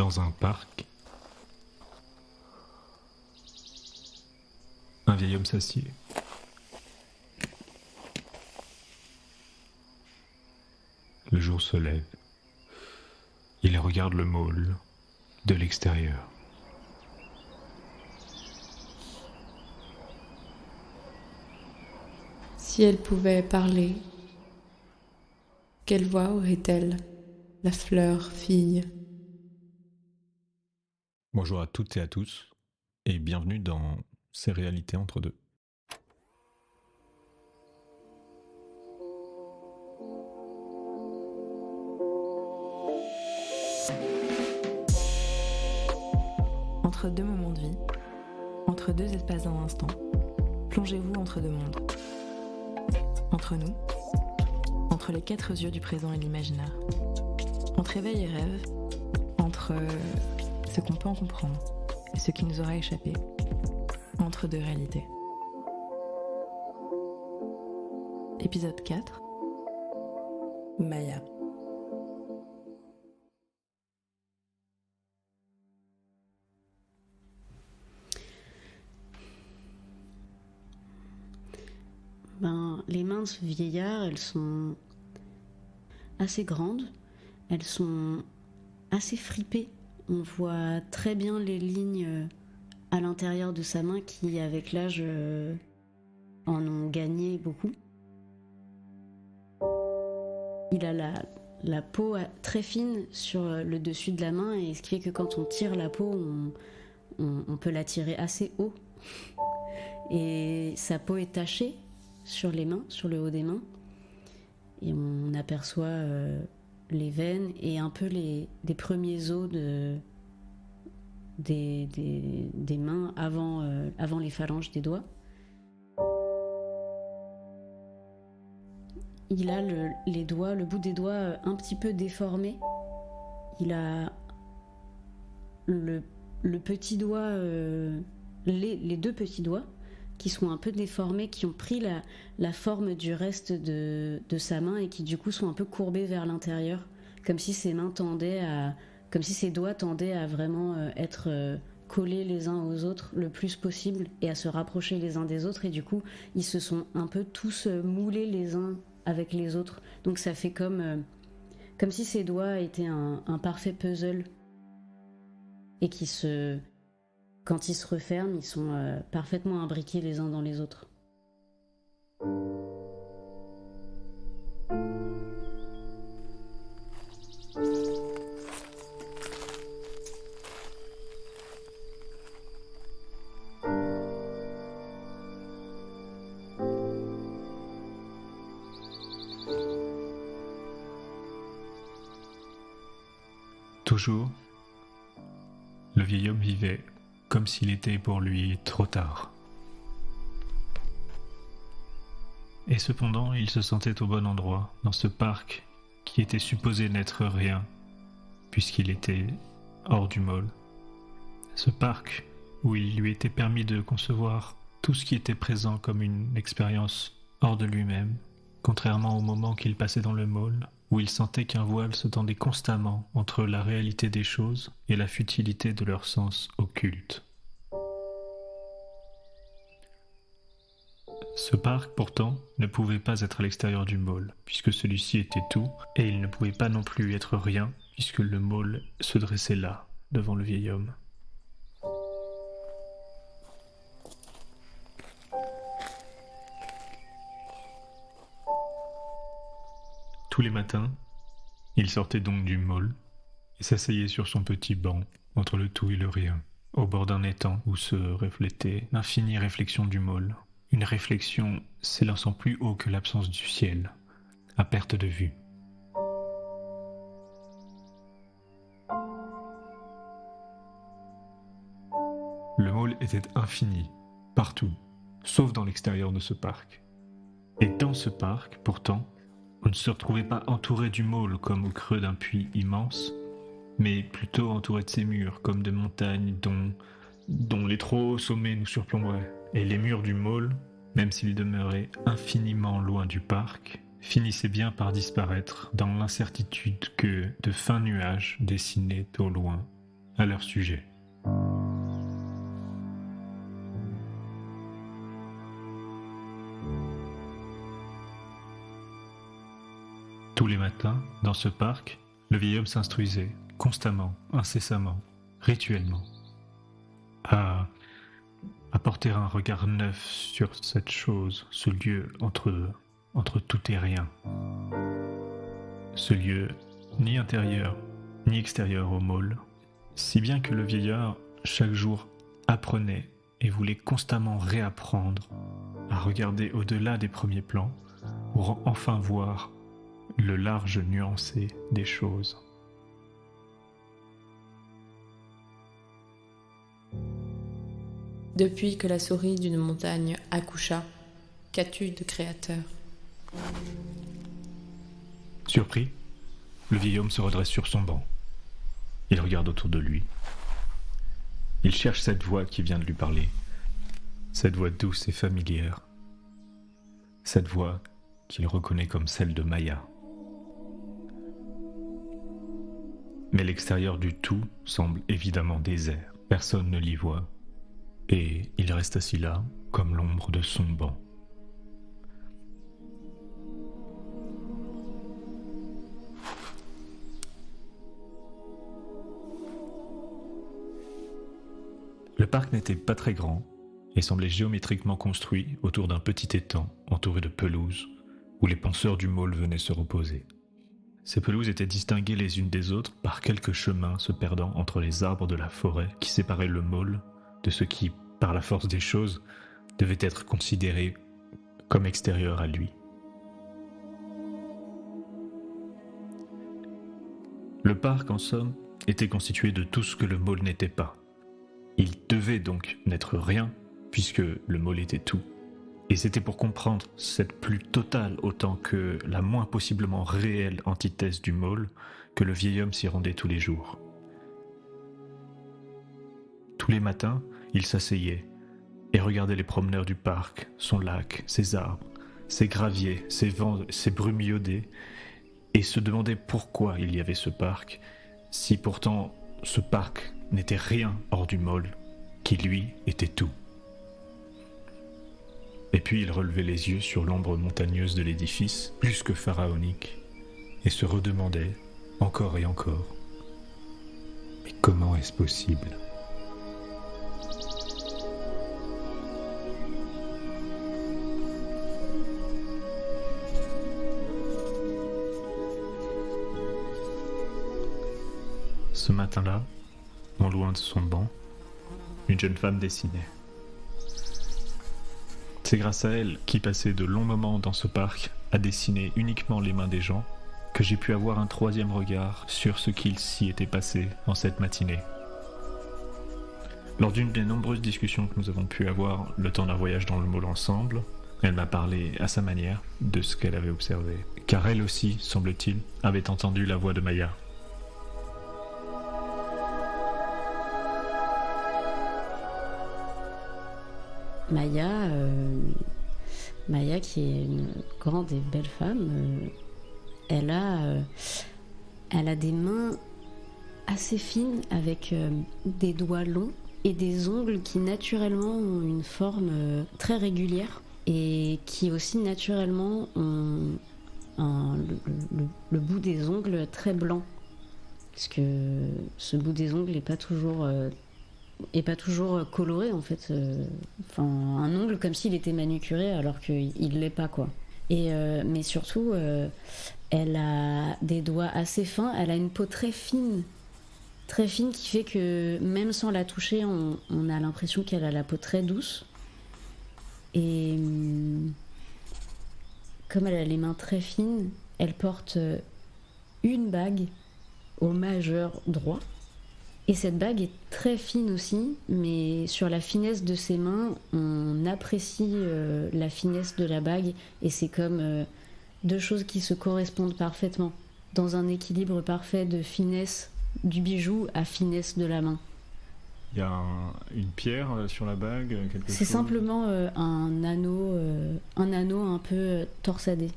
Dans un parc, un vieil homme s'assied. Le jour se lève. Il regarde le môle de l'extérieur. Si elle pouvait parler, quelle voix aurait-elle, la fleur fille? Bonjour à toutes et à tous, et bienvenue dans Ces réalités entre deux. Entre deux moments de vie, entre deux espaces d'un instant, plongez-vous entre deux mondes. Entre nous, entre les quatre yeux du présent et l'imaginaire. Entre éveil et rêve, entre ce qu'on peut en comprendre et ce qui nous aura échappé. Entre deux réalités. Épisode 4. Maya. Les mains de ce vieillard, elles sont assez grandes, elles sont assez fripées. On voit très bien les lignes à l'intérieur de sa main qui, avec l'âge, en ont gagné beaucoup. Il a la peau très fine sur le dessus de la main, et ce qui fait que quand on tire la peau, on peut la tirer assez haut. Et sa peau est tachée sur les mains, sur le haut des mains, et on aperçoit les veines et un peu les premiers os des mains avant les phalanges des doigts. Il a le bout des doigts un petit peu déformé. Il a le petit doigt, les deux petits doigts qui sont un peu déformés, qui ont pris la forme du reste de sa main et qui du coup sont un peu courbés vers l'intérieur, comme si ses doigts tendaient à vraiment être collés les uns aux autres le plus possible et à se rapprocher les uns des autres, et du coup ils se sont un peu tous moulés les uns avec les autres, donc ça fait comme si ses doigts étaient un parfait puzzle et quand ils se referment, ils sont parfaitement imbriqués les uns dans les autres. Toujours, le vieil homme vivait comme s'il était pour lui trop tard. Et cependant, il se sentait au bon endroit, dans ce parc qui était supposé n'être rien, puisqu'il était hors du môle. Ce parc où il lui était permis de concevoir tout ce qui était présent comme une expérience hors de lui-même, contrairement au moment qu'il passait dans le môle, où il sentait qu'un voile se tendait constamment entre la réalité des choses et la futilité de leur sens occulte. Ce parc, pourtant, ne pouvait pas être à l'extérieur du môle, puisque celui-ci était tout, et il ne pouvait pas non plus être rien, puisque le môle se dressait là, devant le vieil homme. Tous les matins, il sortait donc du môle et s'asseyait sur son petit banc, entre le tout et le rien, au bord d'un étang où se reflétait l'infinie réflexion du môle. Une réflexion s'élançant plus haut que l'absence du ciel, à perte de vue. Le môle était infini, partout, sauf dans l'extérieur de ce parc. Et dans ce parc, pourtant, on ne se retrouvait pas entouré du môle comme au creux d'un puits immense, mais plutôt entouré de ses murs, comme de montagnes dont les trop hauts sommets nous surplomberaient. Et les murs du môle, même s'ils demeuraient infiniment loin du parc, finissaient bien par disparaître dans l'incertitude que de fins nuages dessinaient au loin à leur sujet. Tous les matins, dans ce parc, le vieil homme s'instruisait, constamment, incessamment, rituellement, à porter un regard neuf sur cette chose, ce lieu entre tout et rien. Ce lieu, ni intérieur, ni extérieur au môle, si bien que le vieillard, chaque jour, apprenait et voulait constamment réapprendre à regarder au-delà des premiers plans pour enfin voir le large nuancé des choses. Depuis que la souris d'une montagne accoucha, qu'as-tu de créateur? Surpris, le vieil homme se redresse sur son banc. Il regarde autour de lui. Il cherche cette voix qui vient de lui parler, cette voix douce et familière, cette voix qu'il reconnaît comme celle de Maya. Mais l'extérieur du tout semble évidemment désert. Personne ne l'y voit, et il reste assis là, comme l'ombre de son banc. Le parc n'était pas très grand et semblait géométriquement construit autour d'un petit étang entouré de pelouses où les penseurs du môle venaient se reposer. Ces pelouses étaient distinguées les unes des autres par quelques chemins se perdant entre les arbres de la forêt qui séparaient le môle de ce qui, par la force des choses, devait être considéré comme extérieur à lui. Le parc, en somme, était constitué de tout ce que le môle n'était pas. Il devait donc n'être rien, puisque le môle était tout. Et c'était pour comprendre cette plus totale autant que la moins possiblement réelle antithèse du môle que le vieil homme s'y rendait tous les jours. Tous les matins, il s'asseyait et regardait les promeneurs du parc, son lac, ses arbres, ses graviers, ses vents, ses brumes iodées, et se demandait pourquoi il y avait ce parc, si pourtant ce parc n'était rien hors du môle, qui lui était tout. Et puis il relevait les yeux sur l'ombre montagneuse de l'édifice, plus que pharaonique, et se redemandait, encore et encore, mais comment est-ce possible ? Ce matin-là, non loin de son banc, une jeune femme dessinait. C'est grâce à elle, qui passait de longs moments dans ce parc à dessiner uniquement les mains des gens, que j'ai pu avoir un troisième regard sur ce qu'il s'y était passé en cette matinée. Lors d'une des nombreuses discussions que nous avons pu avoir le temps d'un voyage dans le môle ensemble, elle m'a parlé à sa manière de ce qu'elle avait observé, car elle aussi, semble-t-il, avait entendu la voix de Maya. Maya qui est une grande et belle femme, elle a des mains assez fines avec des doigts longs et des ongles qui naturellement ont une forme très régulière et qui aussi naturellement ont le bout des ongles très blanc, parce que ce bout des ongles n'est pas toujours coloré en fait, un ongle comme s'il était manucuré alors qu'il l'est pas quoi. Et mais surtout elle a des doigts assez fins, elle a une peau très fine qui fait que même sans la toucher on a l'impression qu'elle a la peau très douce. Et comme elle a les mains très fines, elle porte une bague au majeur droit. Et cette bague est très fine aussi, mais sur la finesse de ses mains, on apprécie la finesse de la bague, et c'est comme deux choses qui se correspondent parfaitement, dans un équilibre parfait de finesse du bijou à finesse de la main. Il y a une pierre sur la bague, quelque chose ? C'est simplement un anneau un peu torsadé.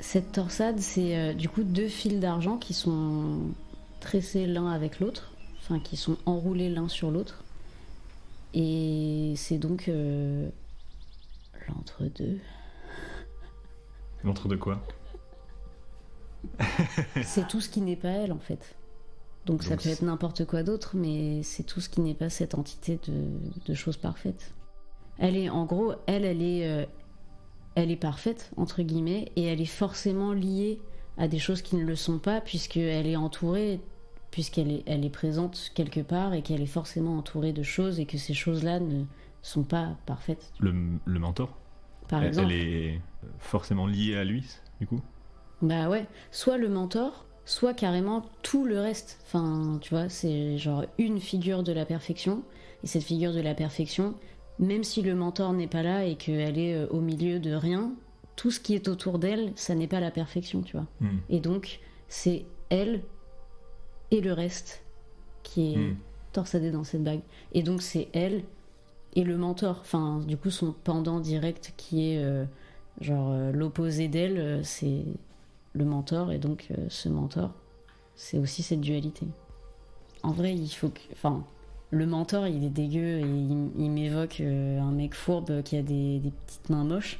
cette torsade, c'est du coup 2 fils d'argent qui sont tressés l'un avec l'autre, enfin qui sont enroulés l'un sur l'autre. Et c'est donc l'entre-deux. L'entre-deux quoi? C'est tout ce qui n'est pas elle en fait. Donc ça peut être n'importe quoi d'autre, mais c'est tout ce qui n'est pas cette entité de choses parfaites. Elle est, en gros, elle est parfaite, entre guillemets, et elle est forcément liée à des choses qui ne le sont pas, puisqu'elle est entourée, elle est présente quelque part, et qu'elle est forcément entourée de choses, et que ces choses-là ne sont pas parfaites. Le mentor? Par exemple. Elle est forcément liée à lui, du coup? Bah ouais, soit le mentor, soit carrément tout le reste. Enfin, tu vois, c'est genre une figure de la perfection, et cette figure de la perfection, même si le mentor n'est pas là et qu'elle est au milieu de rien, tout ce qui est autour d'elle, ça n'est pas la perfection, tu vois. Et donc, c'est elle et le reste qui est torsadé dans cette bague. Et donc, c'est elle et le mentor. Enfin, du coup, son pendant direct qui est l'opposé d'elle, c'est le mentor. Et donc, ce mentor, c'est aussi cette dualité. En vrai, il faut que... Enfin, le mentor, il est dégueu et il m'évoque un mec fourbe qui a des petites mains moches.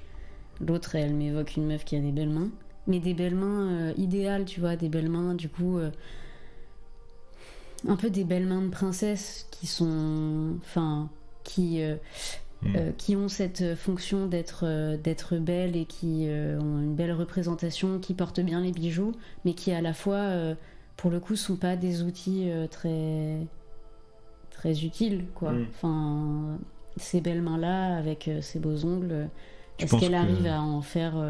L'autre, elle m'évoque une meuf qui a des belles mains. Mais des belles mains idéales, tu vois, des belles mains, du coup... un peu des belles mains de princesse qui sont... Enfin, qui ont cette fonction d'être belles et qui ont une belle représentation, qui portent bien les bijoux, mais qui à la fois, pour le coup, sont pas des outils très utile, quoi. Enfin, ces belles mains-là, avec ces beaux ongles, est-ce qu'elle arrive à en faire...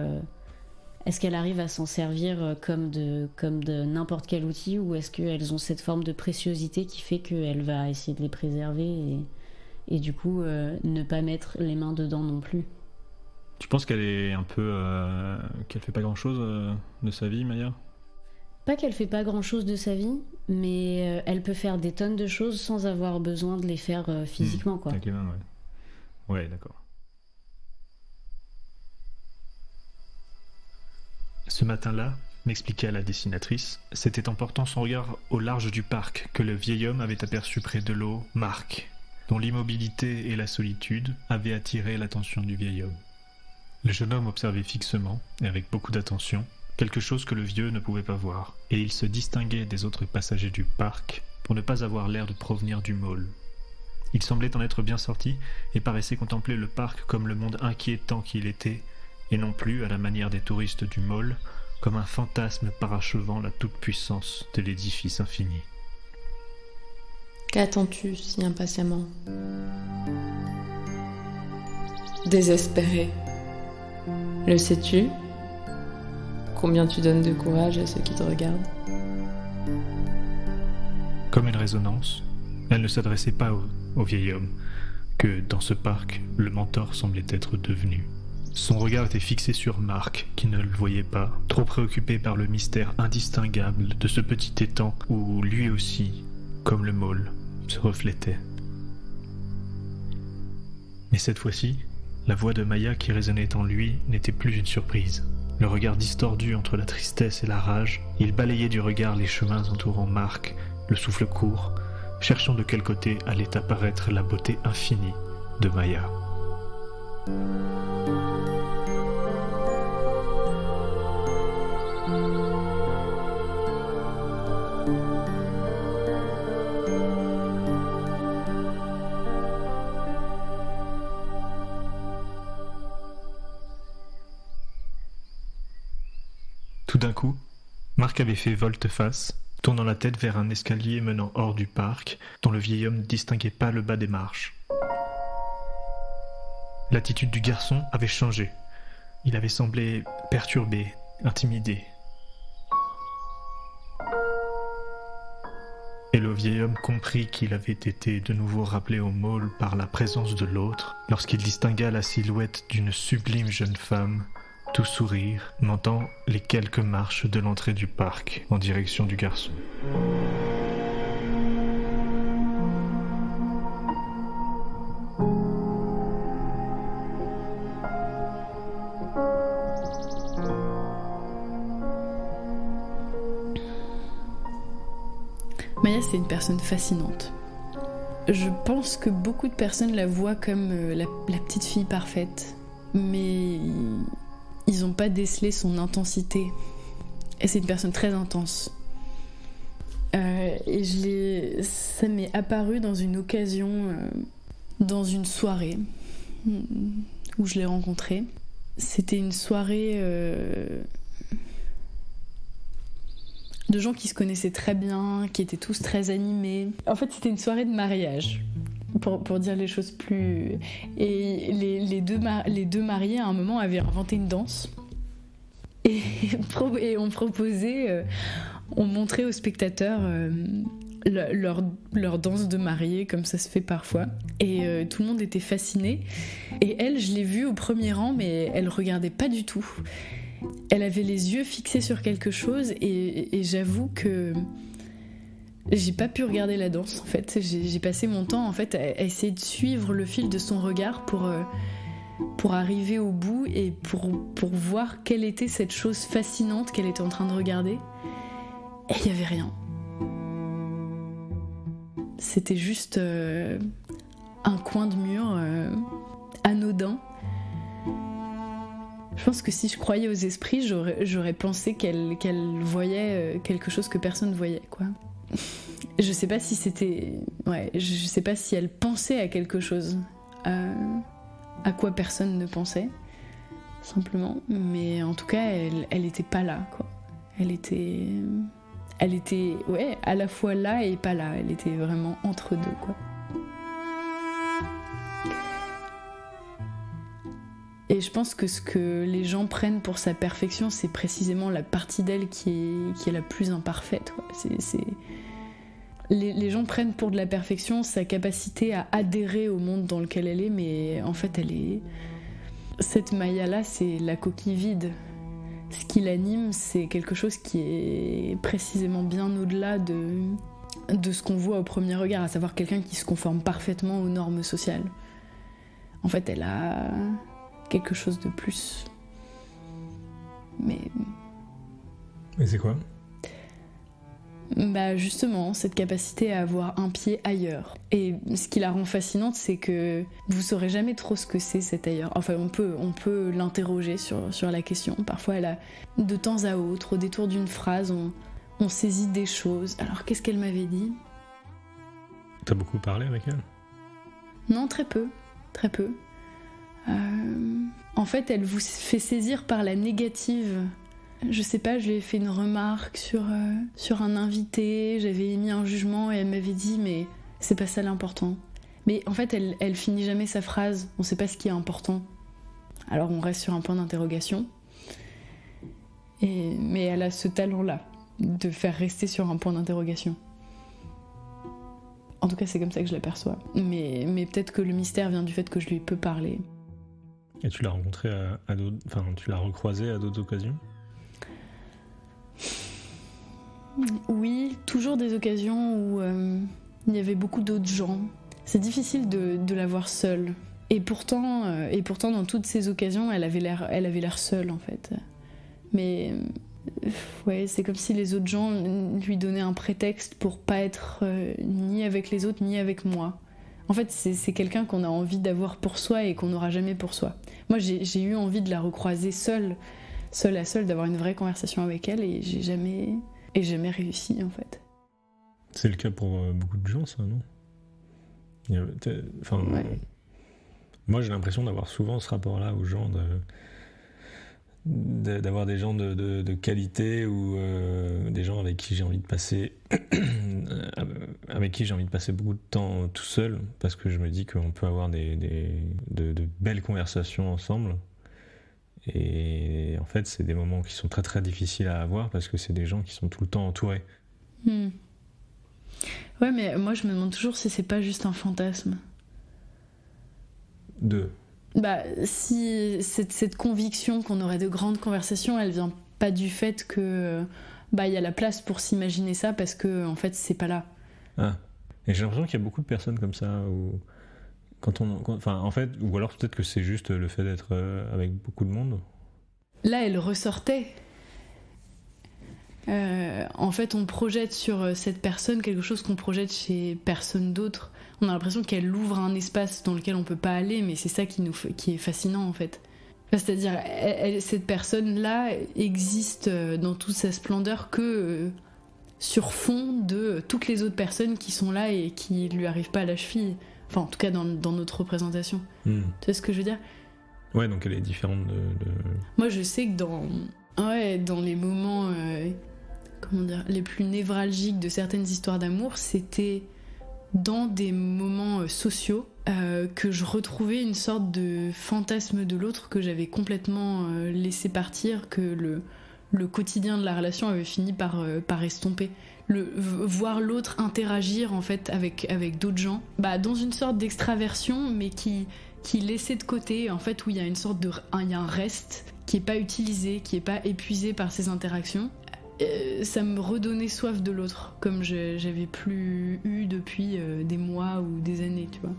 est-ce qu'elle arrive à s'en servir comme de n'importe quel outil, ou est-ce qu'elles ont cette forme de préciosité qui fait qu'elle va essayer de les préserver et du coup ne pas mettre les mains dedans non plus? Tu penses qu'elle est un peu... qu'elle fait pas grand-chose de sa vie, Maya? Pas qu'elle fait pas grand-chose de sa vie, mais elle peut faire des tonnes de choses sans avoir besoin de les faire physiquement, quoi. Avec les mains, ouais. Ouais, d'accord. Ce matin-là, m'expliqua la dessinatrice, c'était en portant son regard au large du parc que le vieil homme avait aperçu près de l'eau Marc, dont l'immobilité et la solitude avaient attiré l'attention du vieil homme. Le jeune homme observait fixement, et avec beaucoup d'attention, quelque chose que le vieux ne pouvait pas voir, et il se distinguait des autres passagers du parc pour ne pas avoir l'air de provenir du mall. Il semblait en être bien sorti et paraissait contempler le parc comme le monde inquiétant qu'il était, et non plus, à la manière des touristes du mall, comme un fantasme parachevant la toute-puissance de l'édifice infini. Qu'attends-tu si impatiemment? Désespéré. Le sais-tu? Combien tu donnes de courage à ceux qui te regardent? Comme une résonance, elle ne s'adressait pas au vieil homme, que, dans ce parc, le mentor semblait être devenu. Son regard était fixé sur Marc, qui ne le voyait pas, trop préoccupé par le mystère indistinguable de ce petit étang où lui aussi, comme le môle, se reflétait. Mais cette fois-ci, la voix de Maya qui résonnait en lui n'était plus une surprise. Le regard distordu entre la tristesse et la rage, il balayait du regard les chemins entourant Marc, le souffle court, cherchant de quel côté allait apparaître la beauté infinie de Maya. Tout d'un coup, Marc avait fait volte-face, tournant la tête vers un escalier menant hors du parc, dont le vieil homme ne distinguait pas le bas des marches. L'attitude du garçon avait changé. Il avait semblé perturbé, intimidé. Et le vieil homme comprit qu'il avait été de nouveau rappelé au môle par la présence de l'autre, lorsqu'il distingua la silhouette d'une sublime jeune femme, tout sourire, montant les quelques marches de l'entrée du parc en direction du garçon. Maya, c'est une personne fascinante. Je pense que beaucoup de personnes la voient comme la petite fille parfaite, mais ils n'ont pas décelé son intensité. Et c'est une personne très intense. Et ça m'est apparu dans une occasion, dans une soirée où je l'ai rencontrée. C'était une soirée de gens qui se connaissaient très bien, qui étaient tous très animés. En fait, c'était une soirée de mariage, pour dire les choses plus... Et les deux mariés, à un moment, avaient inventé une danse. Et on proposait... on montrait aux spectateurs leur danse de mariée, comme ça se fait parfois. Et tout le monde était fasciné. Et elle, je l'ai vue au premier rang, mais elle regardait pas du tout. Elle avait les yeux fixés sur quelque chose, et j'avoue que j'ai pas pu regarder la danse, en fait. J'ai passé mon temps, en fait, à essayer de suivre le fil de son regard pour arriver au bout et pour voir quelle était cette chose fascinante qu'elle était en train de regarder. Et il y avait rien. C'était juste un coin de mur anodin. Je pense que si je croyais aux esprits, j'aurais pensé qu'elle voyait quelque chose que personne ne voyait, quoi. Je sais pas si c'était... Ouais, je sais pas si elle pensait à quelque chose, à quoi personne ne pensait, simplement. Mais en tout cas, elle était pas là, quoi. Elle était, ouais, à la fois là et pas là. Elle était vraiment entre deux, quoi. Et je pense que ce que les gens prennent pour sa perfection, c'est précisément la partie d'elle qui est la plus imparfaite, quoi. Les gens prennent pour de la perfection sa capacité à adhérer au monde dans lequel elle est, mais en fait, cette Maya-là, c'est la coquille vide. Ce qui l'anime, c'est quelque chose qui est précisément bien au-delà de ce qu'on voit au premier regard, à savoir quelqu'un qui se conforme parfaitement aux normes sociales. En fait, elle a quelque chose de plus. Mais c'est quoi ? Bah justement, cette capacité à avoir un pied ailleurs. Et ce qui la rend fascinante, c'est que vous saurez jamais trop ce que c'est cet ailleurs. Enfin, on peut l'interroger sur la question. Parfois, elle a, de temps à autre, au détour d'une phrase, on saisit des choses. Alors, qu'est-ce qu'elle m'avait dit ? T'as beaucoup parlé avec elle ? Non, très peu. Très peu. En fait, elle vous fait saisir par la négative. Je sais pas, je lui ai fait une remarque sur un invité, j'avais émis un jugement et elle m'avait dit mais c'est pas ça l'important. Mais en fait, elle finit jamais sa phrase, on sait pas ce qui est important. Alors on reste sur un point d'interrogation. Mais elle a ce talent-là, de faire rester sur un point d'interrogation. En tout cas, c'est comme ça que je l'aperçois. Mais peut-être que le mystère vient du fait que je lui peux parler. Et tu l'as rencontrée à d'autres... Enfin, tu l'as recroisée à d'autres occasions ? Oui, toujours des occasions où il y avait beaucoup d'autres gens. C'est difficile de la voir seule. Et pourtant, dans toutes ces occasions, elle avait l'air seule, en fait. Mais ouais, c'est comme si les autres gens lui donnaient un prétexte pour pas être ni avec les autres, ni avec moi. En fait, c'est quelqu'un qu'on a envie d'avoir pour soi et qu'on n'aura jamais pour soi. Moi, j'ai eu envie de la recroiser seule à seule, d'avoir une vraie conversation avec elle, et j'ai jamais réussi, en fait. C'est le cas pour beaucoup de gens, ça, non ? Ouais. Moi, j'ai l'impression d'avoir souvent ce rapport-là aux gens, d'avoir des gens de qualité ou des gens avec qui j'ai envie de passer beaucoup de temps tout seul, parce que je me dis qu'on peut avoir de belles conversations ensemble. Et en fait, c'est des moments qui sont très très difficiles à avoir parce que c'est des gens qui sont tout le temps entourés. Ouais, mais moi je me demande toujours si c'est pas juste un fantasme. Bah, si cette conviction qu'on aurait de grandes conversations, elle vient pas du fait que il y a la place pour s'imaginer ça, parce que en fait c'est pas là. Ah. Et j'ai l'impression qu'il y a beaucoup de personnes comme ça où en fait, ou alors peut-être que c'est juste le fait d'être avec beaucoup de monde. Là, elle ressortait. en fait, on projette sur cette personne quelque chose qu'on projette chez personne d'autre. On a l'impression qu'elle ouvre un espace dans lequel on peut pas aller, mais c'est ça qui est fascinant en fait. C'est-à-dire, cette personne-là existe dans toute sa splendeur que sur fond de toutes les autres personnes qui sont là et qui lui arrivent pas à la cheville. Enfin, en tout cas, dans notre représentation. Tu vois ce que je veux dire ? Ouais, donc elle est différente de... Moi, je sais que dans les moments les plus névralgiques de certaines histoires d'amour, c'était dans des moments sociaux que je retrouvais une sorte de fantasme de l'autre que j'avais complètement laissé partir, que le quotidien de la relation avait fini par estomper. Voir l'autre interagir en fait avec d'autres gens, dans une sorte d'extraversion, mais qui laissait de côté, en fait, où il y a une sorte il y a un reste qui est pas utilisé, qui est pas épuisé par ces interactions. Ça me redonnait soif de l'autre, comme j'avais plus eu depuis des mois ou des années, tu vois.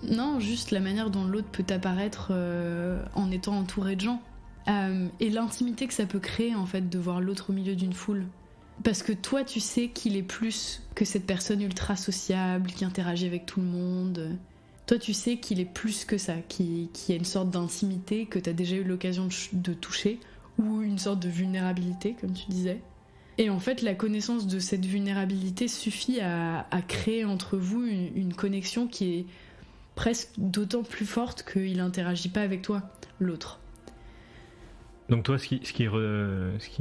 Non, juste la manière dont l'autre peut apparaître en étant entouré de gens. Et l'intimité que ça peut créer, en fait, de voir l'autre au milieu d'une foule. Parce que toi, tu sais qu'il est plus que cette personne ultra sociable, qui interagit avec tout le monde. Toi, tu sais qu'il est plus que ça, qu'il y a une sorte d'intimité que t'as déjà eu l'occasion de toucher, ou une sorte de vulnérabilité, comme tu disais. Et en fait, la connaissance de cette vulnérabilité suffit à créer entre vous une connexion qui est presque d'autant plus forte qu'il n'interagit pas avec toi, l'autre. Donc toi, ce qui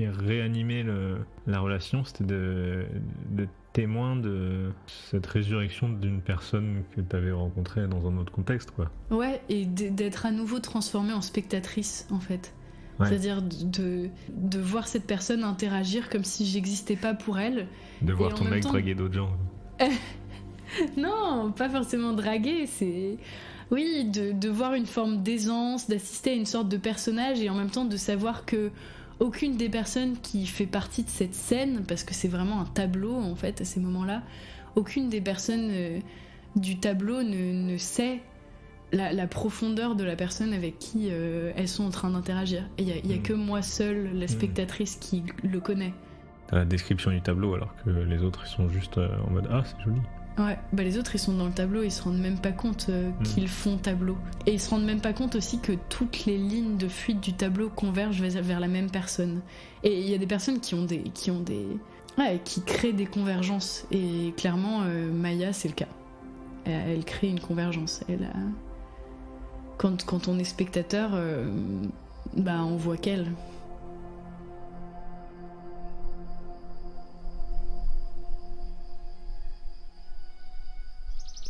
réanimait la relation, c'était de témoin de cette résurrection d'une personne que tu avais rencontrée dans un autre contexte, quoi. Ouais, et d'être à nouveau transformée en spectatrice, en fait. Ouais. C'est-à-dire de voir cette personne interagir comme si j'existais pas pour elle. De voir ton mec draguer d'autres gens. Non, pas forcément draguer, c'est... Oui, de voir une forme d'aisance, d'assister à une sorte de personnage et en même temps de savoir que aucune des personnes qui fait partie de cette scène, parce que c'est vraiment un tableau en fait à ces moments-là, aucune des personnes du tableau ne sait la profondeur de la personne avec qui elles sont en train d'interagir. Et il y a que moi seule, la spectatrice, qui le connaît. T'as la description du tableau alors que les autres ils sont juste en mode « Ah, c'est joli ». Ouais, les autres ils sont dans le tableau, ils se rendent même pas compte qu'ils font tableau. Et ils se rendent même pas compte aussi que toutes les lignes de fuite du tableau convergent vers la même personne. Et il y a des personnes qui créent des convergences. Et clairement, Maya, c'est le cas. Elle crée une convergence. Quand on est spectateur, on voit qu'elle.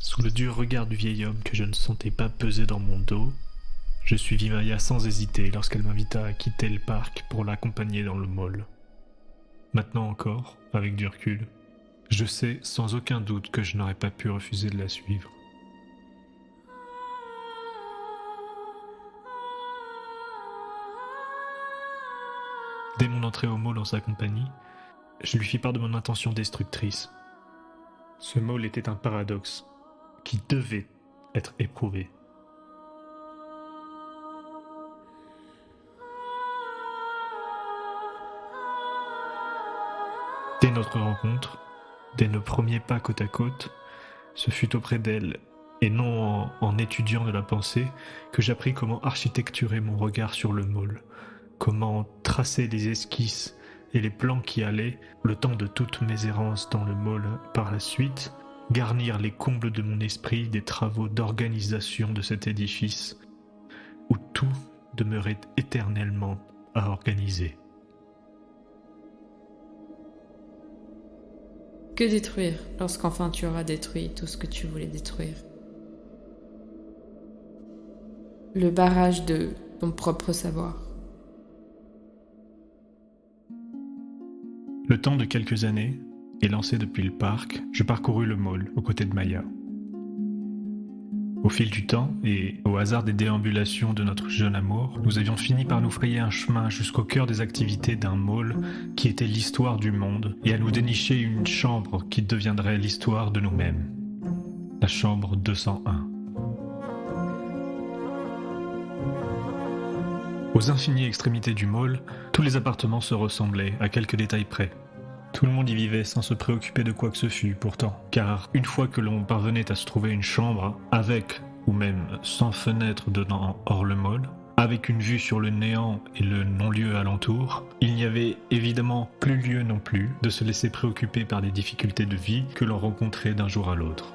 Sous le dur regard du vieil homme que je ne sentais pas peser dans mon dos, je suivis Maya sans hésiter lorsqu'elle m'invita à quitter le parc pour l'accompagner dans le mall. Maintenant encore, avec du recul, je sais sans aucun doute que je n'aurais pas pu refuser de la suivre. Dès mon entrée au mall en sa compagnie, je lui fis part de mon intention destructrice. Ce mall était un paradoxe qui devait être éprouvé. Dès notre rencontre, dès nos premiers pas côte à côte, ce fut auprès d'elle, et non en étudiant de la pensée, que j'appris comment architecturer mon regard sur le mall, comment tracer les esquisses et les plans qui allaient, le temps de toutes mes errances dans le mall par la suite, garnir les combles de mon esprit des travaux d'organisation de cet édifice, où tout demeurait éternellement à organiser. Que détruire lorsqu'enfin tu auras détruit tout ce que tu voulais détruire? Le barrage de ton propre savoir. Le temps de quelques années, et lancé depuis le parc, je parcourus le mall aux côtés de Maya. Au fil du temps, et au hasard des déambulations de notre jeune amour, nous avions fini par nous frayer un chemin jusqu'au cœur des activités d'un mall qui était l'histoire du monde, et à nous dénicher une chambre qui deviendrait l'histoire de nous-mêmes. La chambre 201. Aux infinies extrémités du mall, tous les appartements se ressemblaient, à quelques détails près. Tout le monde y vivait sans se préoccuper de quoi que ce fût, pourtant, car une fois que l'on parvenait à se trouver une chambre, avec ou même sans fenêtre donnant hors le mall, avec une vue sur le néant et le non-lieu alentour, il n'y avait évidemment plus lieu non plus de se laisser préoccuper par les difficultés de vie que l'on rencontrait d'un jour à l'autre.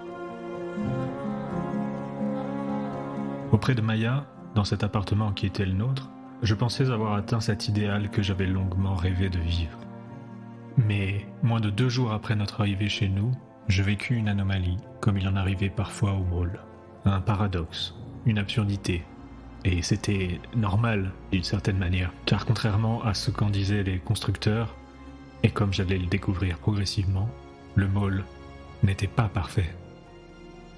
Auprès de Maya, dans cet appartement qui était le nôtre, je pensais avoir atteint cet idéal que j'avais longuement rêvé de vivre. Mais moins de 2 jours après notre arrivée chez nous, je vécus une anomalie, comme il en arrivait parfois au mall. Un paradoxe, une absurdité. Et c'était normal, d'une certaine manière, car contrairement à ce qu'en disaient les constructeurs, et comme j'allais le découvrir progressivement, le mall n'était pas parfait.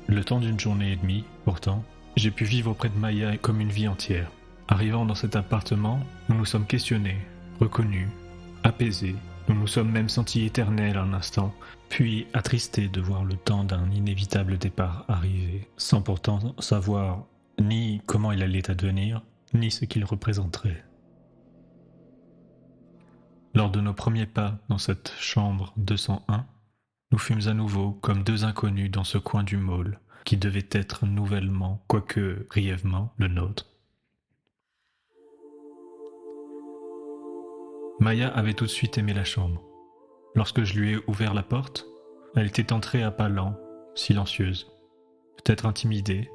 Le temps d'une journée et demie, pourtant, j'ai pu vivre auprès de Maya comme une vie entière. Arrivant dans cet appartement, nous nous sommes questionnés, reconnus, apaisés. Nous nous sommes même sentis éternels un instant, puis attristés de voir le temps d'un inévitable départ arriver, sans pourtant savoir ni comment il allait advenir, ni ce qu'il représenterait. Lors de nos premiers pas dans cette chambre 201, nous fûmes à nouveau comme 2 inconnus dans ce coin du mall, qui devait être nouvellement, quoique brièvement, le nôtre. Maya avait tout de suite aimé la chambre. Lorsque je lui ai ouvert la porte, elle était entrée à pas lents, silencieuse, peut-être intimidée.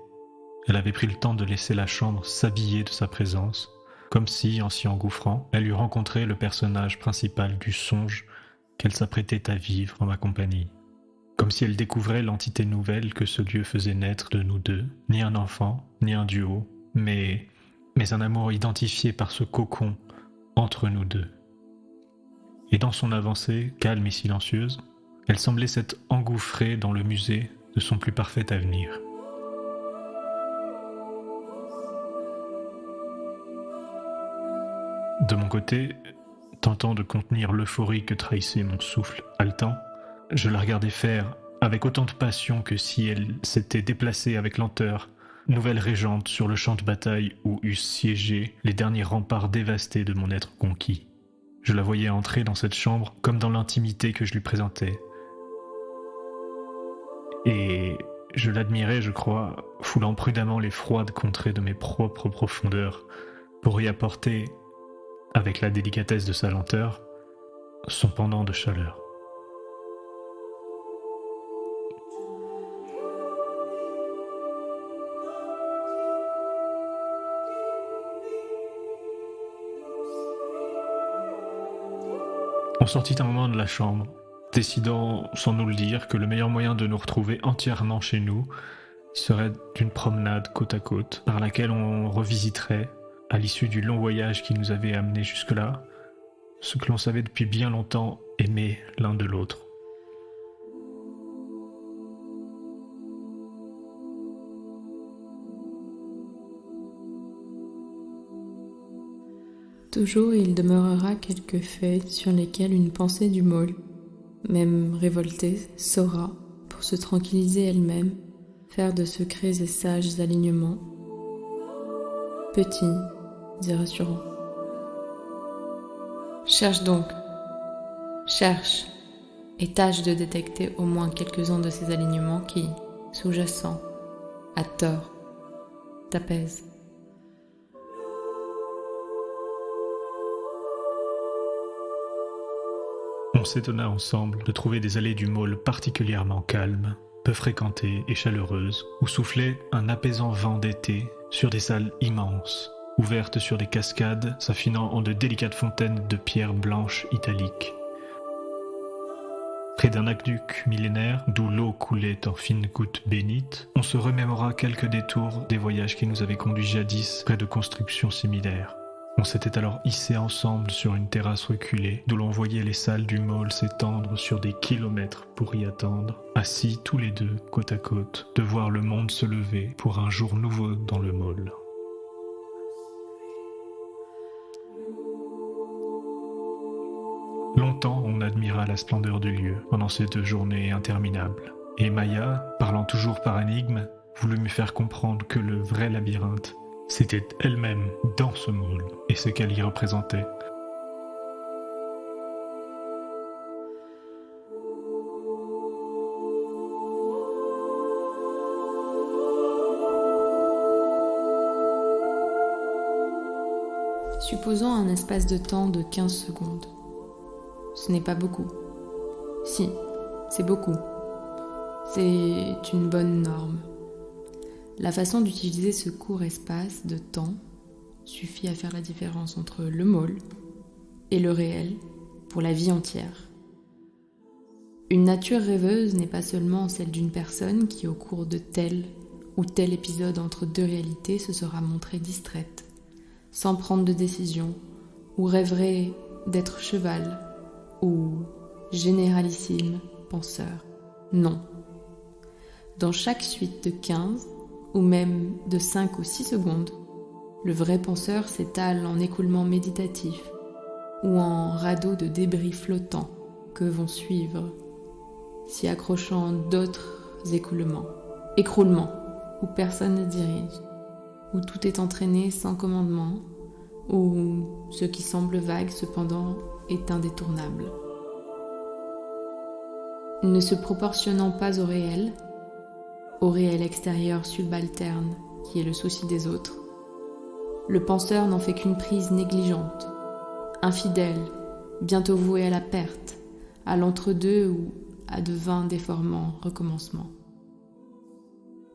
Elle avait pris le temps de laisser la chambre s'habiller de sa présence, comme si, en s'y engouffrant, elle eût rencontré le personnage principal du songe qu'elle s'apprêtait à vivre en ma compagnie. Comme si elle découvrait l'entité nouvelle que ce lieu faisait naître de nous deux, ni un enfant, ni un duo, mais un amour identifié par ce cocon entre nous deux. Et dans son avancée, calme et silencieuse, elle semblait s'être engouffrée dans le musée de son plus parfait avenir. De mon côté, tentant de contenir l'euphorie que trahissait mon souffle haletant, je la regardais faire avec autant de passion que si elle s'était déplacée avec lenteur, nouvelle régente sur le champ de bataille où eussent siégé les derniers remparts dévastés de mon être conquis. Je la voyais entrer dans cette chambre comme dans l'intimité que je lui présentais. Et je l'admirais, je crois, foulant prudemment les froides contrées de mes propres profondeurs pour y apporter, avec la délicatesse de sa lenteur, son pendant de chaleur. On sortit un moment de la chambre, décidant sans nous le dire que le meilleur moyen de nous retrouver entièrement chez nous serait d'une promenade côte à côte, par laquelle on revisiterait, à l'issue du long voyage qui nous avait amenés jusque-là, ce que l'on savait depuis bien longtemps aimer l'un de l'autre. Toujours il demeurera quelques faits sur lesquels une pensée du mall, même révoltée, saura, pour se tranquilliser elle-même, faire de secrets et sages alignements, petits et rassurants. Cherche donc, cherche, et tâche de détecter au moins quelques-uns de ces alignements qui, sous-jacents, à tort, t'apaisent. On s'étonna ensemble de trouver des allées du mall particulièrement calmes, peu fréquentées et chaleureuses, où soufflait un apaisant vent d'été sur des salles immenses, ouvertes sur des cascades s'affinant en de délicates fontaines de pierres blanches italiques. Près d'un aqueduc millénaire, d'où l'eau coulait en fines gouttes bénites, on se remémora quelques détours des voyages qui nous avaient conduits jadis près de constructions similaires. On s'était alors hissés ensemble sur une terrasse reculée, d'où l'on voyait les salles du mall s'étendre sur des kilomètres pour y attendre, assis tous les deux côte à côte, de voir le monde se lever pour un jour nouveau dans le mall. Longtemps, on admira la splendeur du lieu pendant ces 2 journées interminables. Et Maya, parlant toujours par énigme, voulut me faire comprendre que le vrai labyrinthe C'était elle-même dans ce môle et ce qu'elle y représentait. Supposons un espace de temps de 15 secondes. Ce n'est pas beaucoup. Si, c'est beaucoup. C'est une bonne norme. La façon d'utiliser ce court espace de temps suffit à faire la différence entre le môle et le réel pour la vie entière. Une nature rêveuse n'est pas seulement celle d'une personne qui, au cours de tel ou tel épisode entre deux réalités, se sera montrée distraite, sans prendre de décision, ou rêverait d'être cheval, ou généralissime penseur. Non. Dans chaque suite de 15, ou même de 5 ou 6 secondes, le vrai penseur s'étale en écoulement méditatif, ou en radeau de débris flottants que vont suivre, s'y accrochant d'autres écroulements, où personne ne dirige, où tout est entraîné sans commandement, où ce qui semble vague cependant est indétournable. Ne se proportionnant pas au réel extérieur subalterne qui est le souci des autres, le penseur n'en fait qu'une prise négligente, infidèle, bientôt vouée à la perte, à l'entre-deux ou à de vains déformants recommencements.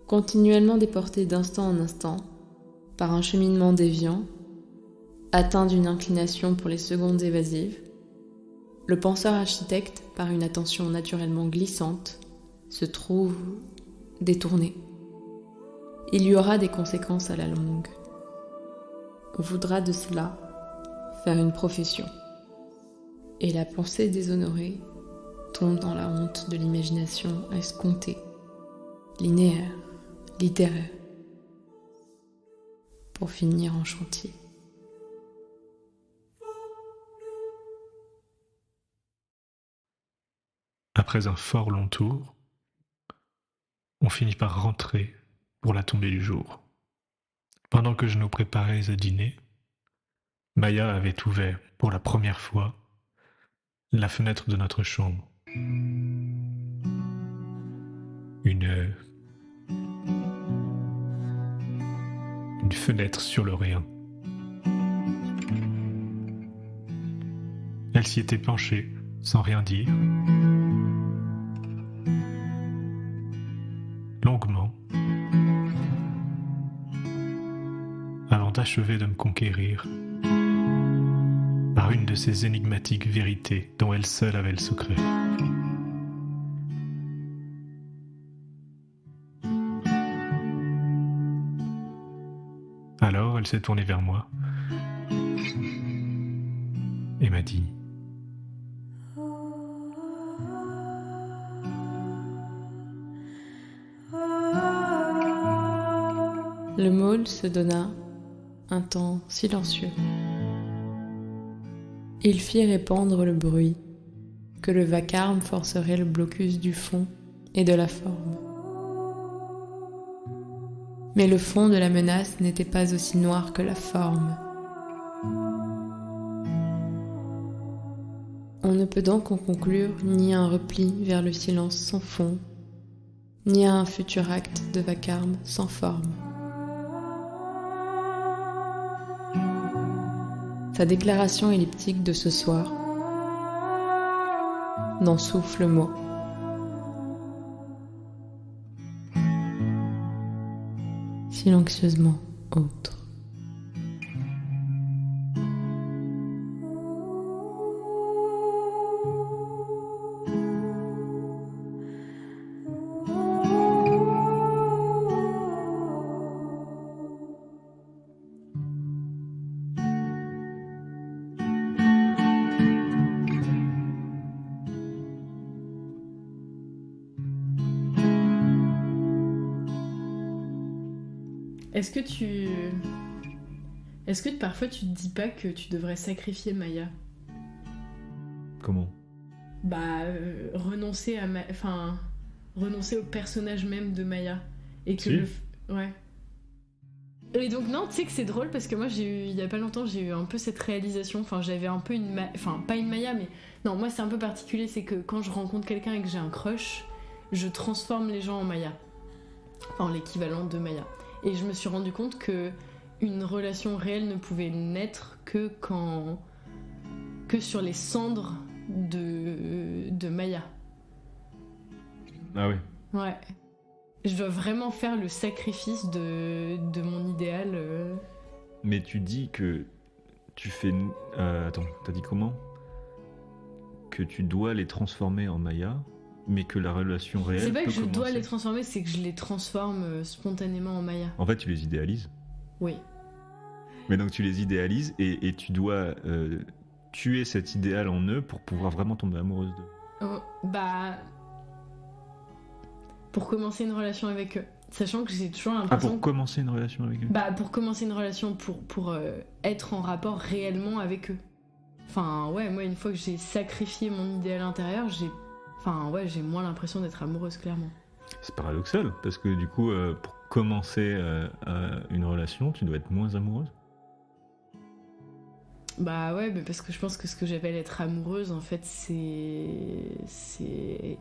Continuellement déporté d'instant en instant, par un cheminement déviant, atteint d'une inclination pour les secondes évasives, le penseur architecte, par une attention naturellement glissante, se trouve détourné. Il y aura des conséquences à la longue. On voudra de cela faire une profession. Et la pensée déshonorée tombe dans la honte de l'imagination escomptée, linéaire, littéraire, pour finir en chantier. Après un fort long tour, on finit par rentrer pour la tombée du jour. Pendant que je nous préparais à dîner, Maya avait ouvert pour la première fois la fenêtre de notre chambre. Une fenêtre sur le rien. Elle s'y était penchée sans rien dire, longuement, avant d'achever de me conquérir par une de ces énigmatiques vérités dont elle seule avait le secret. Alors elle s'est tournée vers moi et m'a dit: Le môle se donna un temps silencieux. Il fit répandre le bruit que le vacarme forcerait le blocus du fond et de la forme. Mais le fond de la menace n'était pas aussi noir que la forme. On ne peut donc en conclure ni un repli vers le silence sans fond, ni un futur acte de vacarme sans forme. Sa déclaration elliptique de ce soir n'en souffle mot. Silencieusement autre. Est-ce que parfois tu te dis pas que tu devrais sacrifier Maya? Comment? Renoncer à renoncer au personnage même de Maya et que Si. ouais. Et donc non, tu sais que c'est drôle parce que moi il y a pas longtemps j'ai eu un peu cette réalisation, enfin j'avais un peu pas une Maya mais non, moi c'est un peu particulier, c'est que quand je rencontre quelqu'un et que j'ai un crush, je transforme les gens en Maya, en l'équivalent de Maya. Et je me suis rendu compte que une relation réelle ne pouvait naître que sur les cendres de Maya. Ah oui. Ouais. Je dois vraiment faire le sacrifice de mon idéal. Mais tu dis que tu fais... attends, t'as dit comment ? Que tu dois les transformer en Maya, mais que la relation réelle C'est pas peut que je dois commencer. les transformer, c'est que je les transforme spontanément en Maya. En fait, tu les idéalises. Oui. Mais donc tu les idéalises et tu dois tuer cet idéal en eux pour pouvoir vraiment tomber amoureuse d'eux. Bah... Pour commencer une relation avec eux. Sachant que j'ai toujours Ah, l'impression... pour commencer une relation avec eux. Bah, pour commencer une relation, pour être en rapport réellement avec eux. Enfin, ouais, moi, une fois que j'ai sacrifié mon idéal intérieur, j'ai moins l'impression d'être amoureuse, clairement. C'est paradoxal, parce que du coup, pour commencer une relation, tu dois être moins amoureuse. Bah ouais, mais parce que je pense que ce que j'appelle être amoureuse, en fait, c'est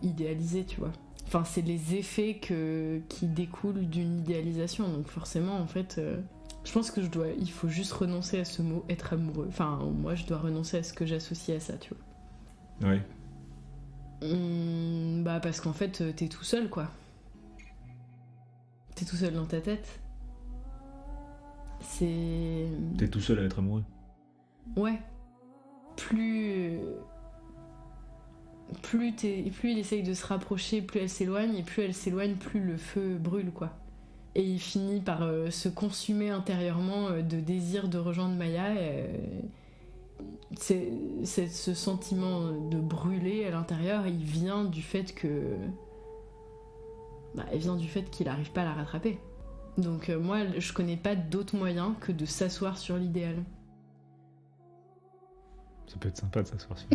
idéalisé, tu vois. Enfin, c'est les effets qui découlent d'une idéalisation, donc forcément, en fait, je pense que il faut juste renoncer à ce mot, être amoureux. Enfin, moi, je dois renoncer à ce que j'associe à ça, tu vois. Oui. Bah parce qu'en fait, t'es tout seul, quoi. T'es tout seul dans ta tête. T'es tout seul à être amoureux. Ouais. Plus il essaye de se rapprocher, plus elle s'éloigne, et plus elle s'éloigne, plus le feu brûle, quoi. Et il finit par se consumer intérieurement de désir de rejoindre Maya. Ce sentiment de brûler à l'intérieur, il vient du fait qu'il n'arrive pas à la rattraper. Donc moi, je connais pas d'autre moyen que de s'asseoir sur l'idéal. Ça peut être sympa de s'asseoir sur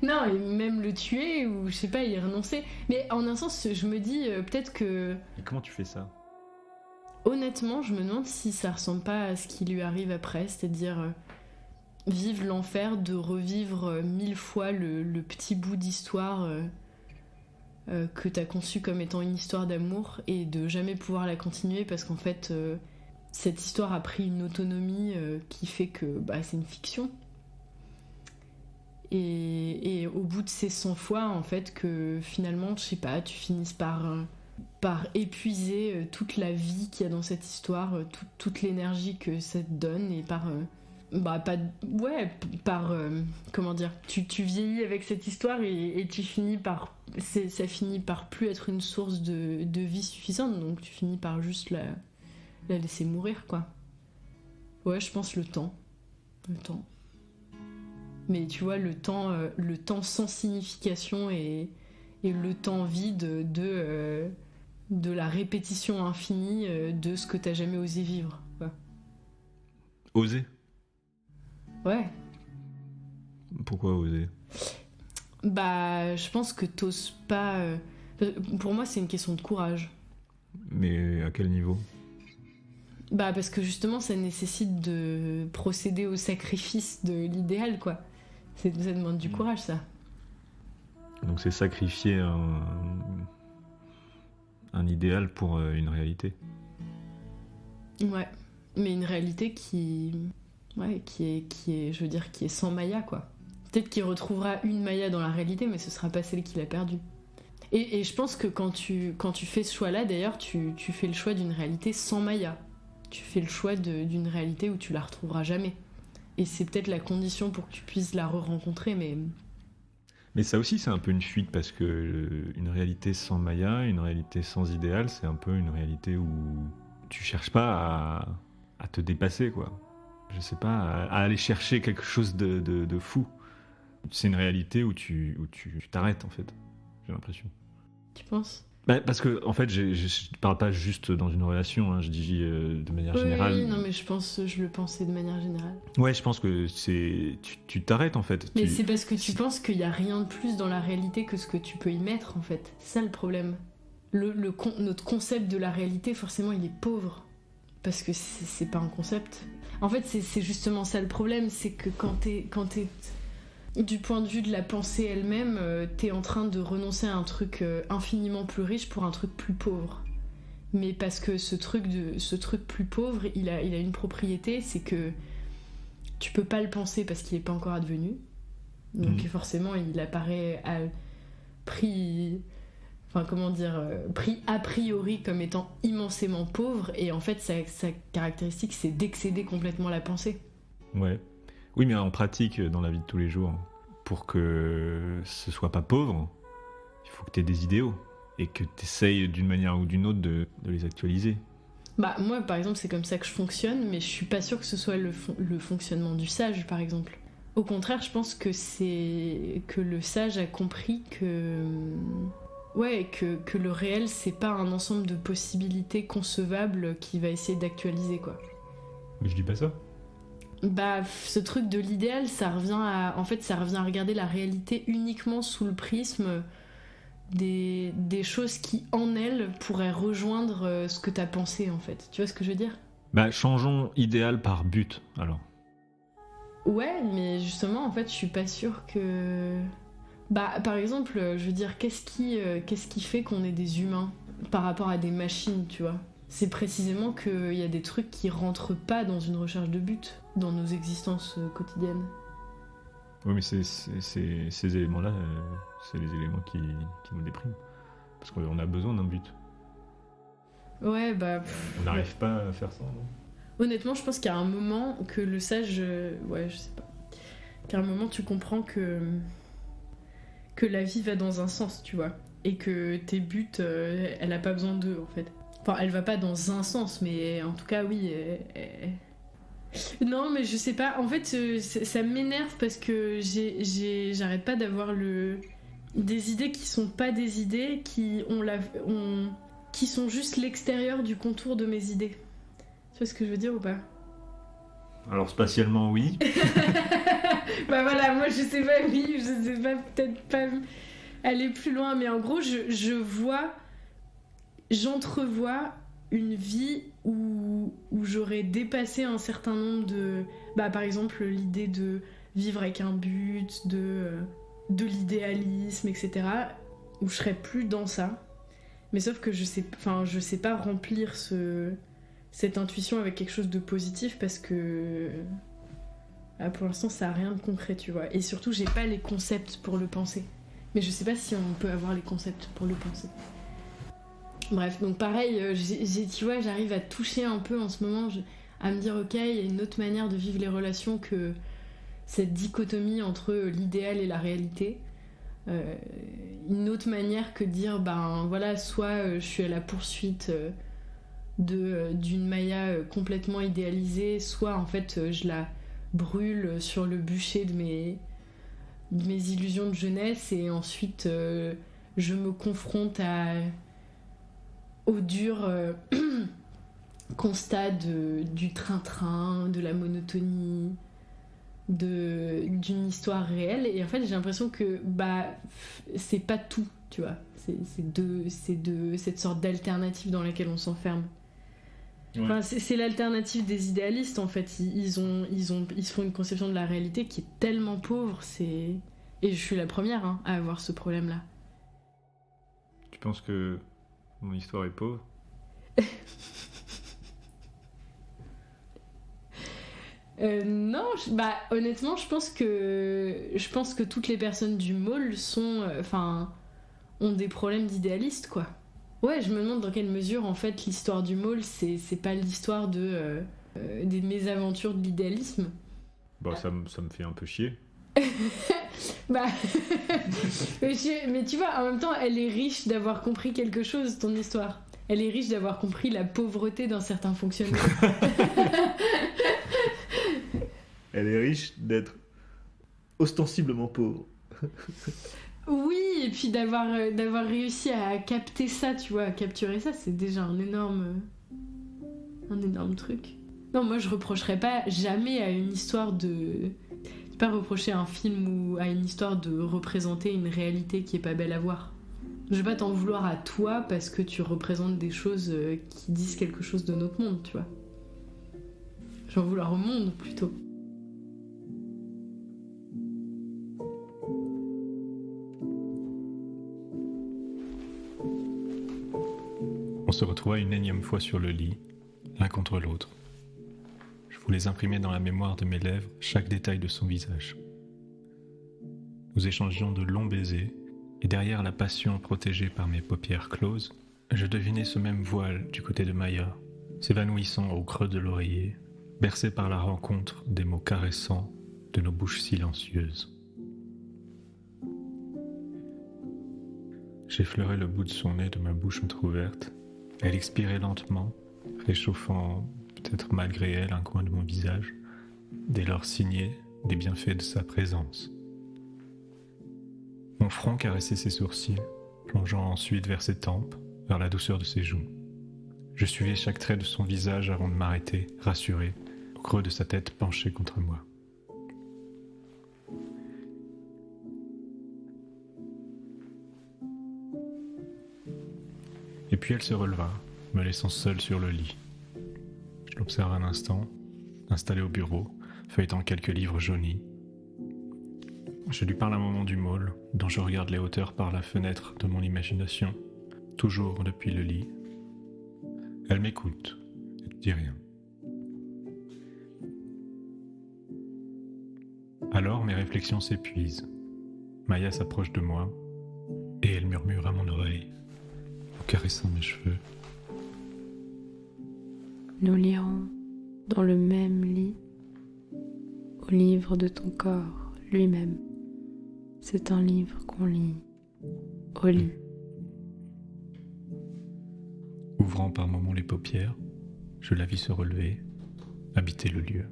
Non, et même le tuer ou je sais pas, y renoncer. Mais en un sens, je me dis peut-être que... Et comment tu fais ça ? Honnêtement, je me demande si ça ressemble pas à ce qui lui arrive après, c'est-à-dire vivre l'enfer de revivre 1000 fois le petit bout d'histoire que t'as conçu comme étant une histoire d'amour et de jamais pouvoir la continuer parce qu'en fait... cette histoire a pris une autonomie qui fait que c'est une fiction. Et au bout de ces 100 fois, en fait, que finalement, je sais pas, tu finisses par épuiser toute la vie qu'il y a dans cette histoire, toute l'énergie que ça te donne, et comment dire, tu vieillis avec cette histoire et tu finis ça finit par plus être une source de vie suffisante, donc tu finis par juste la laisser mourir, quoi. Ouais, je pense le temps. Mais tu vois, le temps sans signification et le temps vide de la répétition infinie de ce que t'as jamais osé vivre, quoi. Oser ? Ouais. Pourquoi oser ? Je pense que t'oses pas... pour moi, c'est une question de courage. Mais à quel niveau ? Parce que justement, ça nécessite de procéder au sacrifice de l'idéal, quoi. Ça demande du courage, ça. Donc c'est sacrifier un idéal pour une réalité. Ouais, mais une réalité qui est, je veux dire, qui est sans Maya, quoi. Peut-être qu'il retrouvera une Maya dans la réalité, mais ce sera pas celle qu'il a perdue. Et je pense que quand tu fais ce choix-là, d'ailleurs, tu fais le choix d'une réalité sans Maya. Tu fais le choix d'une réalité où tu la retrouveras jamais. Et c'est peut-être la condition pour que tu puisses la re-rencontrer, mais... Mais ça aussi, c'est un peu une fuite, parce que une réalité sans Maya, une réalité sans idéal, c'est un peu une réalité où tu cherches pas à te dépasser, quoi. Je sais pas, à aller chercher quelque chose de fou. C'est une réalité où tu t'arrêtes, en fait, j'ai l'impression. Tu penses ? Parce que, en fait, je parle pas juste dans une relation, hein, je dis de manière générale. Oui, non, mais je le pensais de manière générale. Ouais, je pense que tu t'arrêtes, en fait. Mais c'est parce que tu penses qu'il y a rien de plus dans la réalité que ce que tu peux y mettre, en fait. C'est ça le problème. notre concept de la réalité, forcément, il est pauvre. Parce que c'est pas un concept. En fait, c'est justement ça le problème, c'est que quand t'es du point de vue de la pensée elle-même, t'es en train de renoncer à un truc infiniment plus riche pour un truc plus pauvre. Mais parce que ce truc plus pauvre, il a une propriété, c'est que tu peux pas le penser parce qu'il est pas encore advenu. Donc forcément, il apparaît pris a priori comme étant immensément pauvre, et en fait sa caractéristique c'est d'excéder complètement la pensée. Ouais. Oui, mais en pratique, dans la vie de tous les jours, pour que ce soit pas pauvre, il faut que tu aies des idéaux et que tu essayes d'une manière ou d'une autre de les actualiser. Bah moi par exemple c'est comme ça que je fonctionne, mais je suis pas sûre que ce soit le fonctionnement du sage par exemple. Au contraire, je pense que c'est que le sage a compris que le réel, c'est pas un ensemble de possibilités concevables qu'il va essayer d'actualiser, quoi. Mais je dis pas ça. Bah, ce truc de l'idéal, ça revient à regarder la réalité uniquement sous le prisme des choses qui, en elles, pourraient rejoindre ce que t'as pensé, en fait. Tu vois ce que je veux dire ? Bah, changeons idéal par but, alors. Ouais, mais justement, en fait, je suis pas sûre que... Bah, par exemple, je veux dire, qu'est-ce qui fait qu'on est des humains par rapport à des machines, tu vois ? C'est précisément qu'il y a des trucs qui rentrent pas dans une recherche de but, dans nos existences quotidiennes. Oui, mais ces éléments-là, c'est les éléments qui nous dépriment. Parce qu'on a besoin d'un but. Ouais, bah... On n'arrive pas à faire ça, non ? Honnêtement, je pense qu'il y a un moment que le sage... Ouais, je sais pas. Qu'à un moment, tu comprends que la vie va dans un sens, tu vois. Et que tes buts, elle a pas besoin d'eux, en fait. Enfin, elle va pas dans un sens, mais en tout cas, oui. Non, mais je sais pas. En fait, ça m'énerve parce que j'arrête pas d'avoir des idées qui sont pas des idées, qui sont juste l'extérieur du contour de mes idées. Tu vois ce que je veux dire ou pas ? Alors, spatialement, oui. Bah voilà, moi je sais pas, oui, je sais pas, peut-être pas aller plus loin, mais en gros, j'entrevois une vie où j'aurais dépassé un certain nombre de... Bah par exemple, l'idée de vivre avec un but, de l'idéalisme, etc. Où je serais plus dans ça. Mais sauf que je sais pas remplir cette intuition avec quelque chose de positif parce que... pour l'instant, ça a rien de concret, tu vois. Et surtout, j'ai pas les concepts pour le penser. Mais je sais pas si on peut avoir les concepts pour le penser. Bref, donc pareil, tu vois, j'arrive à toucher un peu en ce moment, à me dire, ok, il y a une autre manière de vivre les relations que cette dichotomie entre l'idéal et la réalité. Une autre manière que de dire, ben voilà, soit je suis à la poursuite d'une Maya complètement idéalisée, soit en fait je la brûle sur le bûcher de mes illusions de jeunesse, et ensuite je me confronte au dur constat du train-train, de la monotonie, d'une histoire réelle. Et en fait j'ai l'impression que c'est pas tout, tu vois, c'est cette sorte d'alternative dans laquelle on s'enferme. Ouais. Enfin, c'est l'alternative des idéalistes, en fait. Ils se font une conception de la réalité qui est tellement pauvre. Et je suis la première à avoir ce problème-là. Tu penses que mon histoire est pauvre ? Non, honnêtement, je pense que toutes les personnes du môle ont des problèmes d'idéalistes, quoi. Ouais, je me demande dans quelle mesure, en fait, l'histoire du môle, c'est pas l'histoire des mésaventures de l'idéalisme. Bah, ça me fait un peu chier. Mais tu vois, en même temps, elle est riche d'avoir compris quelque chose, ton histoire. Elle est riche d'avoir compris la pauvreté d'un certain fonctionnement. Elle est riche d'être ostensiblement pauvre. Oui, et puis d'avoir réussi à capter ça, tu vois, à capturer ça, c'est déjà un énorme truc. Non, moi je reprocherais pas jamais à une histoire de... pas reprocher à un film ou à une histoire de représenter une réalité qui est pas belle à voir. Je vais pas t'en vouloir à toi parce que tu représentes des choses qui disent quelque chose de notre monde, tu vois. Je vais en vouloir au monde, plutôt. On se retrouva une énième fois sur le lit, l'un contre l'autre. Je voulais imprimer dans la mémoire de mes lèvres chaque détail de son visage. Nous échangions de longs baisers, et derrière la passion protégée par mes paupières closes, je devinais ce même voile du côté de Maya, s'évanouissant au creux de l'oreiller, bercé par la rencontre des mots caressants de nos bouches silencieuses. J'effleurais le bout de son nez de ma bouche entr'ouverte. Elle expirait lentement, réchauffant, peut-être malgré elle, un coin de mon visage, dès lors signé des bienfaits de sa présence. Mon front caressait ses sourcils, plongeant ensuite vers ses tempes, vers la douceur de ses joues. Je suivais chaque trait de son visage avant de m'arrêter, rassuré, au creux de sa tête penchée contre moi. Et puis elle se releva, me laissant seule sur le lit. Je l'observe un instant, installé au bureau, feuilletant quelques livres jaunis. Je lui parle un moment du môle, dont je regarde les hauteurs par la fenêtre de mon imagination, toujours depuis le lit. Elle m'écoute, elle ne dit rien. Alors mes réflexions s'épuisent. Maya s'approche de moi, et elle murmure à mon oreille, en caressant mes cheveux. Nous lirons dans le même lit au livre de ton corps lui-même. C'est un livre qu'on lit au lit. Ouvrant par moments les paupières, je la vis se relever, habiter le lieu.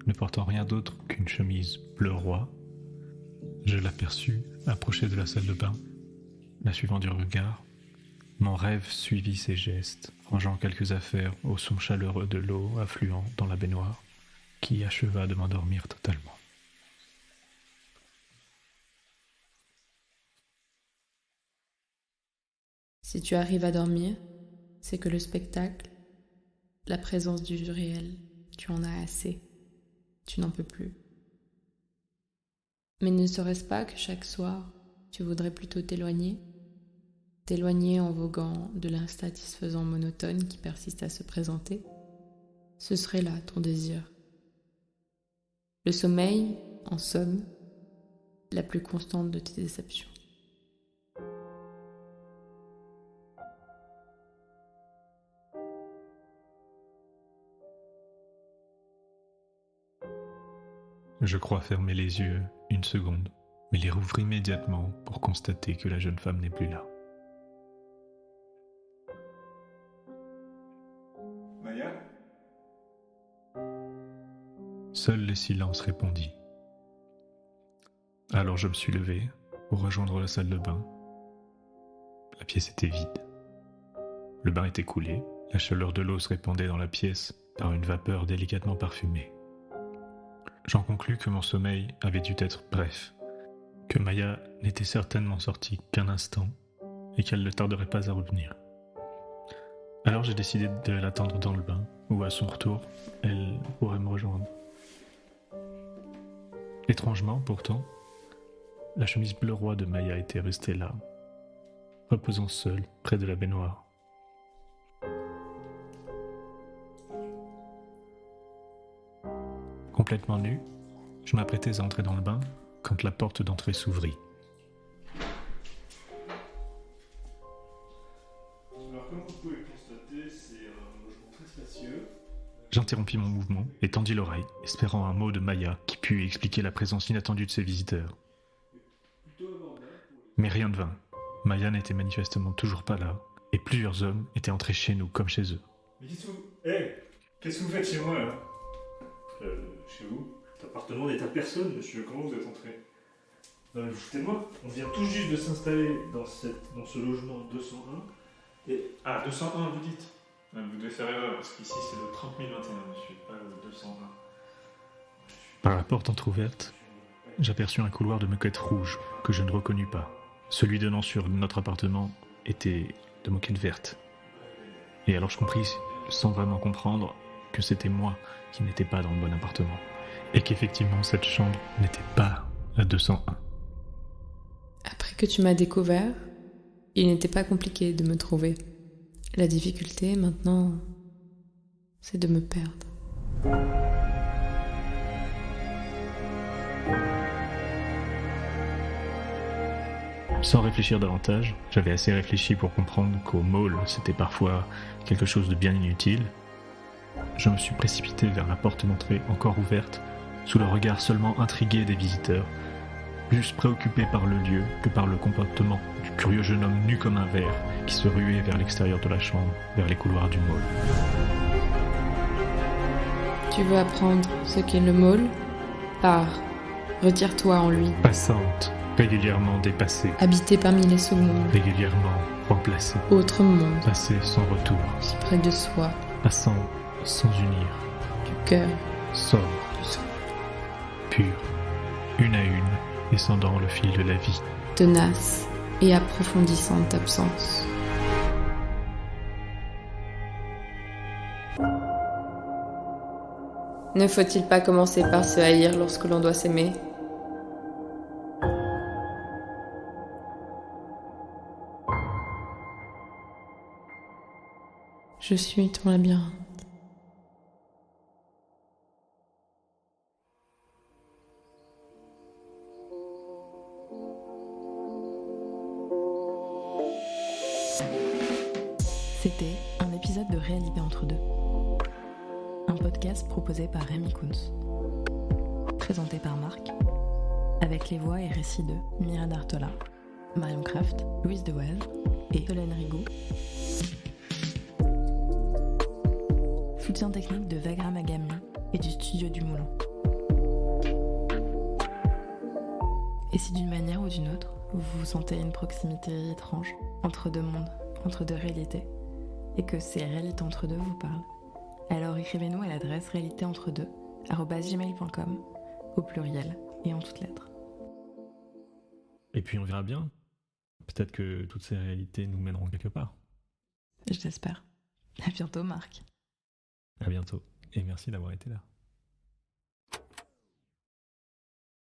Ne portant rien d'autre qu'une chemise bleu roi, je l'aperçus approcher de la salle de bain, la suivant du regard. Mon rêve suivit ses gestes, rangeant quelques affaires au son chaleureux de l'eau affluant dans la baignoire, qui acheva de m'endormir totalement. Si tu arrives à dormir, c'est que le spectacle, la présence du réel, tu en as assez. Tu n'en peux plus. Mais ne serait-ce pas que chaque soir, tu voudrais plutôt t'éloigner en voguant de l'insatisfaisant monotone qui persiste à se présenter? Ce serait là ton désir. Le sommeil, en somme, la plus constante de tes déceptions. Je crois fermer les yeux une seconde, mais les rouvre immédiatement pour constater que la jeune femme n'est plus là. Maya ? Seul le silence répondit. Alors je me suis levé pour rejoindre la salle de bain. La pièce était vide. Le bain était coulé, la chaleur de l'eau se répandait dans la pièce par une vapeur délicatement parfumée. J'en conclus que mon sommeil avait dû être bref, que Maya n'était certainement sortie qu'un instant et qu'elle ne tarderait pas à revenir. Alors j'ai décidé de l'attendre dans le bain, où à son retour, elle pourrait me rejoindre. Étrangement, pourtant, la chemise bleu roi de Maya était restée là, reposant seule près de la baignoire. Complètement nu, je m'apprêtais à entrer dans le bain quand la porte d'entrée s'ouvrit. Alors comme vous pouvez le constater, c'est un logement très spacieux. J'interrompis mon mouvement et tendis l'oreille, espérant un mot de Maya qui pût expliquer la présence inattendue de ses visiteurs. Mais rien ne vint. Maya n'était manifestement toujours pas là, et plusieurs hommes étaient entrés chez nous comme chez eux. Mais qu'est-ce que vous faites chez moi là? Chez vous? Cet appartement n'est à personne, monsieur. Comment vous êtes entré? Non mais vous foutez de moi. On vient tout juste de s'installer dans ce logement 201. Et... Ah, 201, vous dites? Vous devez faire erreur, parce qu'ici c'est le 30 021, monsieur, pas le 201. Par la porte entr'ouverte, j'aperçus un couloir de moquette rouge que je ne reconnus pas, Celui donnant sur notre appartement était de moquette verte. Et alors je compris, sans vraiment comprendre, que c'était moi qui n'étais pas dans le bon appartement. Et qu'effectivement cette chambre n'était pas à 201. Après que tu m'as découvert, il n'était pas compliqué de me trouver. La difficulté maintenant, c'est de me perdre. Sans réfléchir davantage, j'avais assez réfléchi pour comprendre qu'au mall, c'était parfois quelque chose de bien inutile. Je me suis précipité vers la porte d'entrée encore ouverte, sous le regard seulement intrigué des visiteurs, plus préoccupé par le lieu que par le comportement du curieux jeune homme nu comme un verre qui se ruait vers l'extérieur de la chambre, vers les couloirs du mall. Tu veux apprendre ce qu'est le mall? Pars, retire-toi en lui. Passante, régulièrement dépassée, Habité parmi les secondes, régulièrement remplacée, autre monde, passée sans retour, si près de soi, passant sans unir, du cœur, sobre, du sang, pure, une à une, descendant le fil de la vie. tenace et approfondissante absence. Ne faut-il pas commencer par se haïr lorsque l'on doit s'aimer? Je suis ton labyrinthe. C'était un épisode de Réalité entre deux. Un podcast proposé par Rémi Kunz. Présenté par Marc. Avec les voix et récits de Mira Dartola, Marion Kraft, Louise Dewaze et Solène Rigaud. Soutien technique de Vagra Magami et du Studio du Moulin. Et si d'une manière ou d'une autre, vous sentez une proximité étrange entre deux mondes, entre deux réalités, et que ces réalités entre deux vous parlent, alors écrivez-nous à l'adresse réalitéentredeux@gmail.com au pluriel et en toutes lettres. Et puis on verra bien. Peut-être que toutes ces réalités nous mèneront quelque part. Je l'espère. À bientôt, Marc. À bientôt. Et merci d'avoir été là.